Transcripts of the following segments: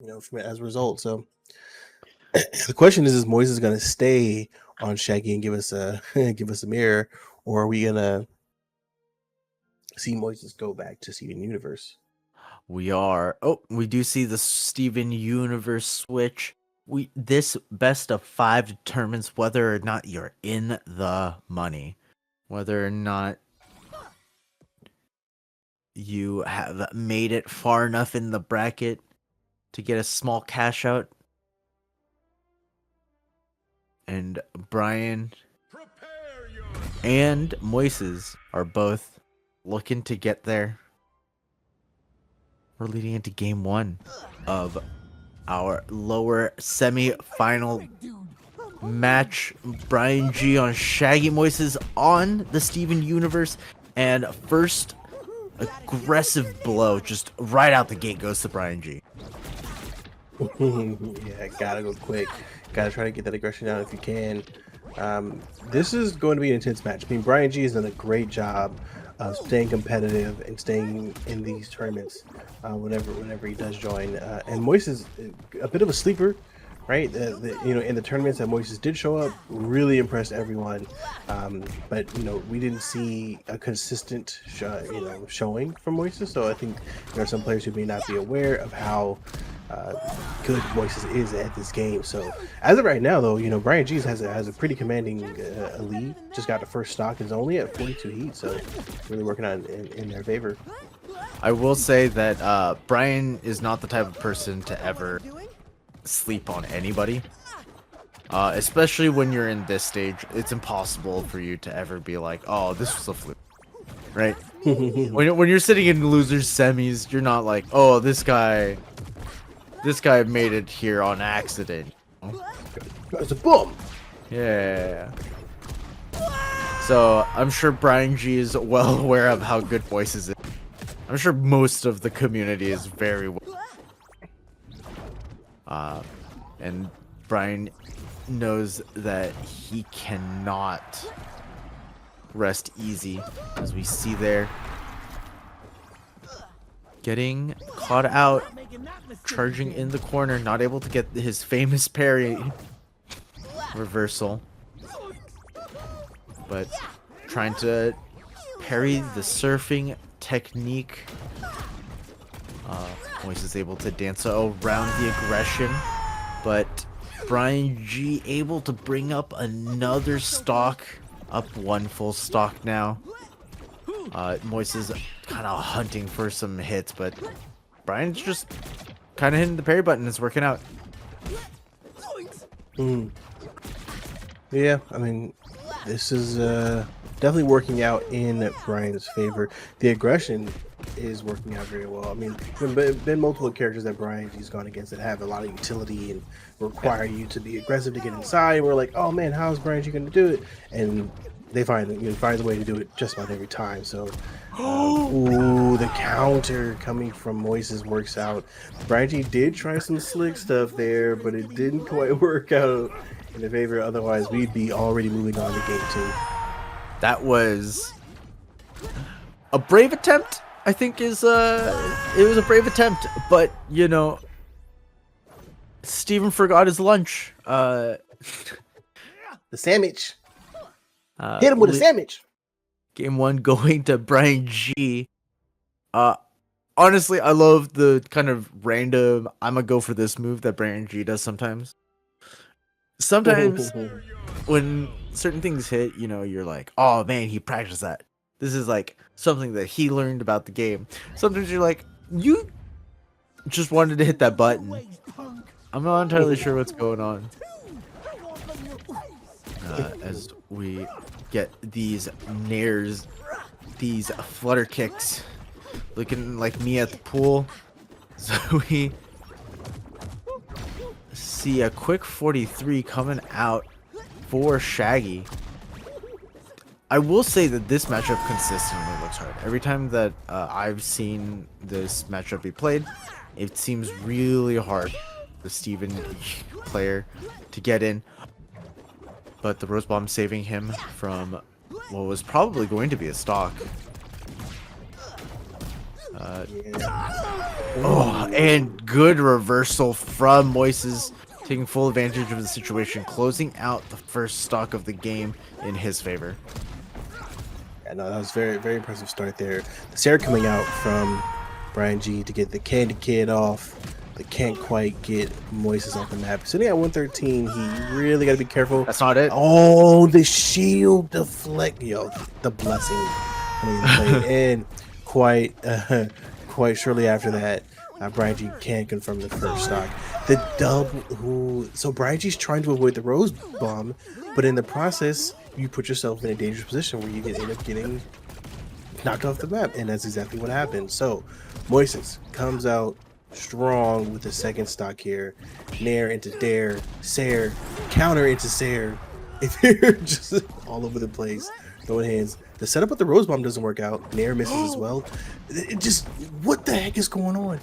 as a result. So the question is Moises going to stay on Shaggy and give us a give us a mirror, or are we gonna see Moises go back to Steven Universe? We are. Oh, we do see the Steven Universe switch. This best of 5 determines whether or not you're in the money, whether or not you have made it far enough in the bracket to get a small cash out. And Brian and Moises are both looking to get there. We're leading into game 1 of our lower semi-final match. BrianYi on Shaggy, Moises on the Steven Universe, and first aggressive blow just right out the gate goes to BrianYi. Yeah, gotta go quick. Gotta try to get that aggression down if you can. This is going to be an intense match. I mean, BrianYi has done a great job of staying competitive and staying in these tournaments whenever he does join. And Moises is a bit of a sleeper, right? In the tournaments that Moises did show up, really impressed everyone. But we didn't see a consistent showing from Moises. So I think there are some players who may not be aware of how good Moises is at this game. So as of right now, though, BrianYi has a pretty commanding lead. Just got the first stock, is only at 42 heat, so really working on in their favor. I will say that Brian is not the type of person to ever sleep on anybody. Especially when you're in this stage, it's impossible for you to ever be like, oh, this was a fluke, right? when you're sitting in losers semis, you're not like, oh, this guy made it here on accident. It's a boom. Yeah. So I'm sure BrianYi is well aware of how good Moises is. I'm sure most of the community is very well. And Brian knows that he cannot rest easy, as we see there. Getting caught out, charging in the corner, not able to get his famous parry reversal, but trying to parry the surfing technique. Moises is able to dance around the aggression, but BrianYi able to bring up another stock, up 1 full stock now. Moises kind of hunting for some hits, but Brian's just kind of hitting the parry button. It's working out. Yeah, I mean, this is definitely working out in Brian's favor. The aggression is working out very well. I mean, there's been multiple characters that BrianYi's gone against that have a lot of utility and require you to be aggressive to get inside. We're like, oh man, how is BrianYi going to do it? And they finds a way to do it just about every time. So, ooh, the counter coming from Moises works out. BrianYi did try some slick stuff there, but it didn't quite work out in the favor. Otherwise, we'd be already moving on to game 2. That was a brave attempt. I think it was a brave attempt, but Steven forgot his lunch. The sandwich. Hit him with a sandwich. Game 1 going to BrianYi. Honestly, I love the kind of random I'm gonna go for this move that BrianYi does sometimes. Sometimes when certain things hit, you're like, oh man, he practiced that. This is like something that he learned about the game. Sometimes you're like, you just wanted to hit that button. I'm not entirely sure what's going on. As we get these nairs, these flutter kicks, looking like me at the pool. So we see a quick 43 coming out for Shaggy. I will say that this matchup consistently looks hard. Every time that I've seen this matchup be played, it seems really hard, the Steven player, to get in. But the Rose Bomb saving him from what was probably going to be a stock. Oh, and good reversal from Moises, taking full advantage of the situation, closing out the first stock of the game in his favor. Yeah, no, that was very impressive start there. The Sarah coming out from BrianYi to get the Candy Kid off. They can't quite get Moises off the map. Sitting at 113, he really got to be careful. That's not it. Oh, the shield deflect. Yo, the blessing coming into play. And quite shortly after that, BrianYi can confirm the first stock. The double. So BrianYi's trying to avoid the Rose Bomb, but in the process, you put yourself in a dangerous position where you can end up getting knocked off the map, and that's exactly what happened. So Moises comes out strong with the second stock here. Nair into Dare, Sair, counter into Sair. If you're just all over the place, throwing hands. The setup with the Rose Bomb doesn't work out. Nair misses as well. It just, what the heck is going on?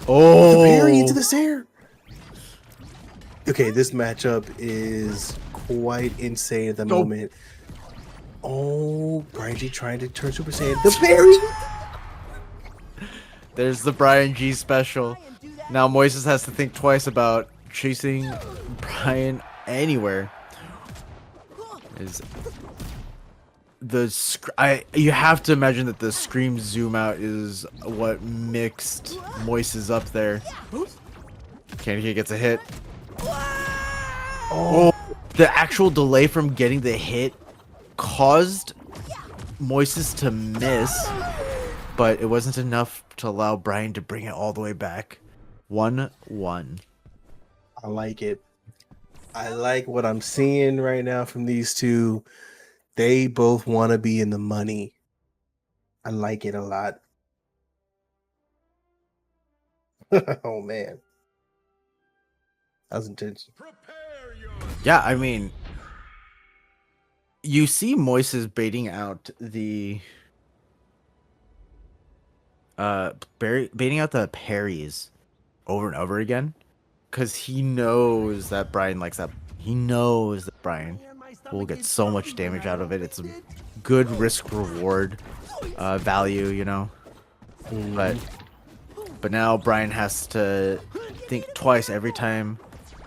Oh, The parry into the Sair. Okay, this matchup is quite insane at the moment. Oh, BrianYi trying to turn Super Saiyan. The parry! There's the BrianYi special. Now Moises has to think twice about chasing Brian anywhere. Is the you have to imagine that the scream zoom out is what mixed Moises up there. Candy Kid gets a hit. Oh, the actual delay from getting the hit caused Moises to miss, but it wasn't enough to allow Brian to bring it all the way back. 1-1. I like it. I like what I'm seeing right now from these two. They both want to be in the money. I like it a lot. Oh, man. That was intense. Yeah, I mean, you see Moises baiting out the baiting out the parries over and over again because he knows that Brian likes that. He knows that Brian will get so much damage out of it. It's a good risk reward value, you know. But now Brian has to think twice every time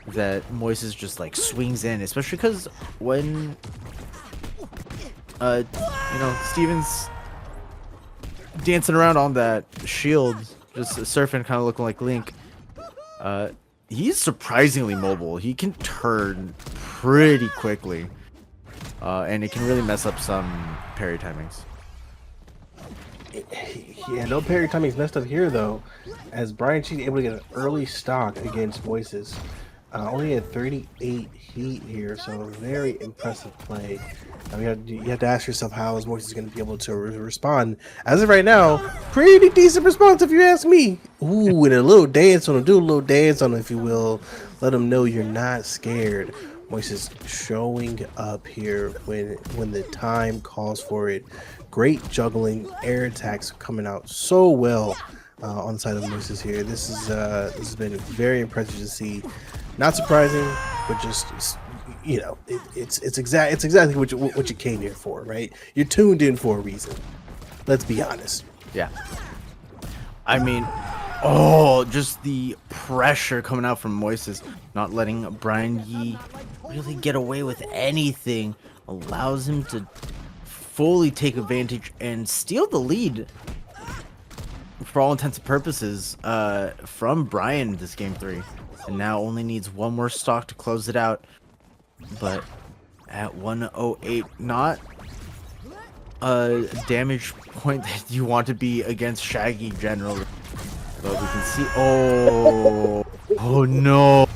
that Moises just like swings in, especially because when you know, Steven's dancing around on that shield, just surfing, kind of looking like Link. He's surprisingly mobile. He can turn pretty quickly, and it can really mess up some parry timings. Yeah, no parry timing's messed up here though, as BrianYi able to get an early stock against Moises. Only at 38 heat here, so very impressive play. You have to ask yourself how is Moises going to be able to respond. As of right now, pretty decent response if you ask me. Ooh, and a little dance on him, do a little dance on him if you will. Let him know you're not scared. Moises showing up here when the time calls for it. Great juggling, air attacks coming out so well on the side of Moises here. This has been very impressive to see. Not surprising, but just, you know, it's exactly what you came here for, right? You're tuned in for a reason. Let's be honest. Yeah. I mean, oh, just the pressure coming out from Moises, not letting BrianYi really get away with anything, allows him to fully take advantage and steal the lead for all intents and purposes from Brian this game 3. And now only needs one more stock to close it out. But at 108, not a damage point that you want to be against Shaggy generally. But we can see, oh no.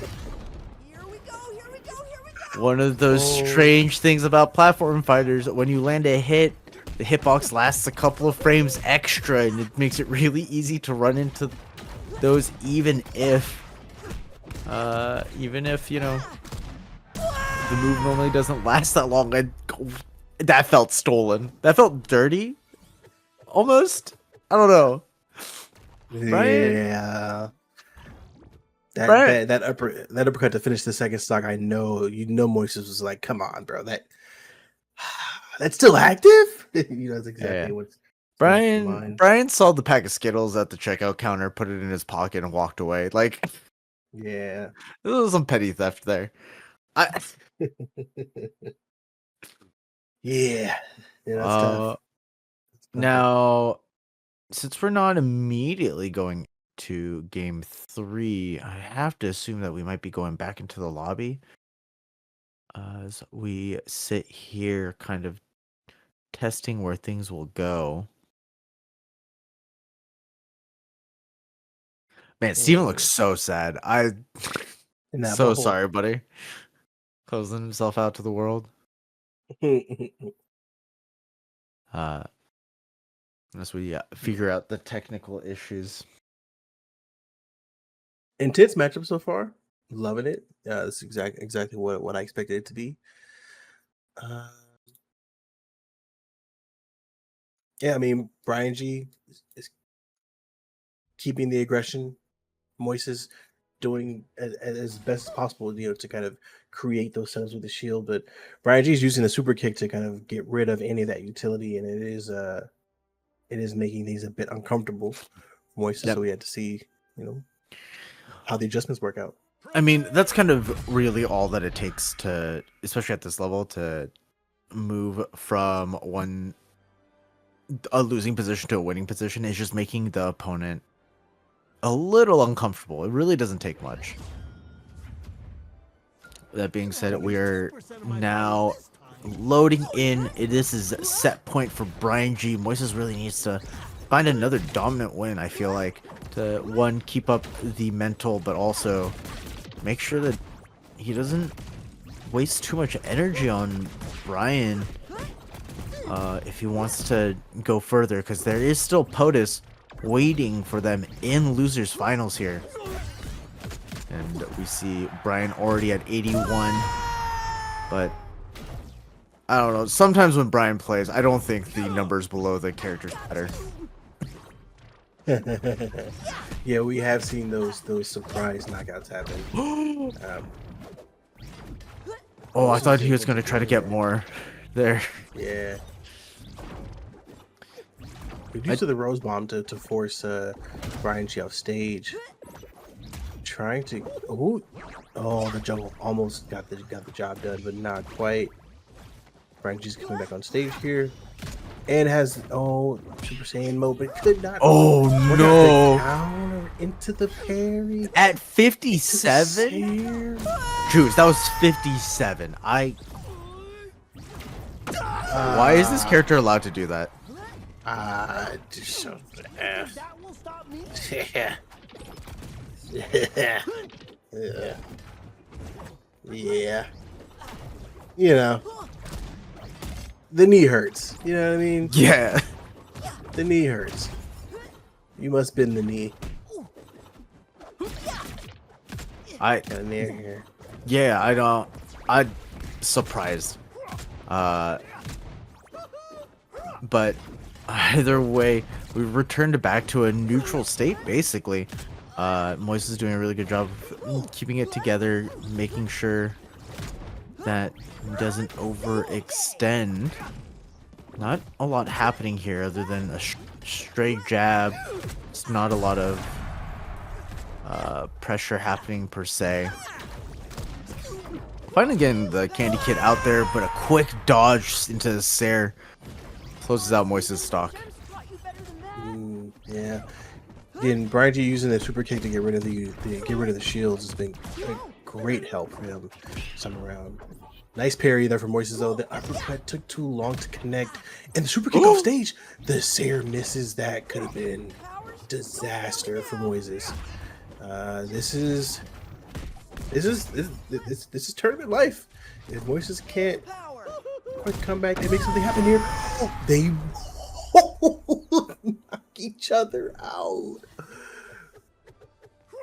One of those strange things about platform fighters, when you land a hit, the hitbox lasts a couple of frames extra, and it makes it really easy to run into those, even if you know the move normally doesn't last that long. That felt stolen. That felt dirty, almost. I don't know. Yeah. That uppercut to finish the second stock. I know, Moises was like, "Come on, bro. That's still active." You know, that's exactly what's Mine. Brian saw the pack of Skittles at the checkout counter, put it in his pocket, and walked away. Like, Yeah. there was some petty theft there. I Yeah. Yeah, that's uh tough. now, since we're not immediately going to game 3, I have to assume that we might be going back into the lobby as we sit here, kind of testing where things will go. Man, Steven looks so sad. In that So bubble. sorry, buddy. Closing himself out to the world. Unless we figure out the technical issues. Intense matchup so far. Loving it. That's exactly what I expected it to be. Uh, yeah, I mean, BrianYi is keeping the aggression. Moises doing as best as possible, to kind of create those setups with the shield. But BrianYi is using the super kick to kind of get rid of any of that utility, and it is making things a bit uncomfortable for Moises. Yep. So we had to see, how the adjustments work out. I mean, that's kind of really all that it takes to, especially at this level, to move from a losing position to a winning position is just making the opponent a little uncomfortable. It really doesn't take much. That being said, we are now loading in. This is a set point for BrianYi. Moises really needs to find another dominant win, I feel like, to, one, keep up the mental, but also make sure that he doesn't waste too much energy on Brian if he wants to go further, because there is still POTUS waiting for them in losers finals here. And we see Brian already at 81, but I don't know. Sometimes when Brian plays, I don't think the numbers below the characters matter. Yeah, we have seen those surprise knockouts happen. Oh, I thought he was going to try to get more there. Yeah. We used to the Rose Bomb to force BrianYi off stage. Trying to the jungle almost got the job done, but not quite. BrianYi's coming back on stage here. And has Super Saiyan mode, but could not. Oh no! Counter into the parry At 57? Juice, that was 57. Why is this character allowed to do that? Just so yeah. The knee hurts. You know what I mean? Yeah. The knee hurts. You must bend the knee. Got a near here. Yeah, I'm surprised. But either way, we've returned back to a neutral state, basically. Moises is doing a really good job of keeping it together, making sure that he doesn't overextend. Not a lot happening here other than a straight jab. It's not a lot of pressure happening per se. Finally getting the Candy Kid out there, but a quick dodge into the Sair closes out Moises' stock. Yeah. Again, BrianYi using the super kick to get rid of the shields has been a great help for him this time around. Nice parry there for Moises, though. The uppercut took too long to connect, and the super kick off stage. The Sair misses. That could have been disaster for Moises. This is tournament life. If Moises can't quite come back and make something happen here, they knock each other out.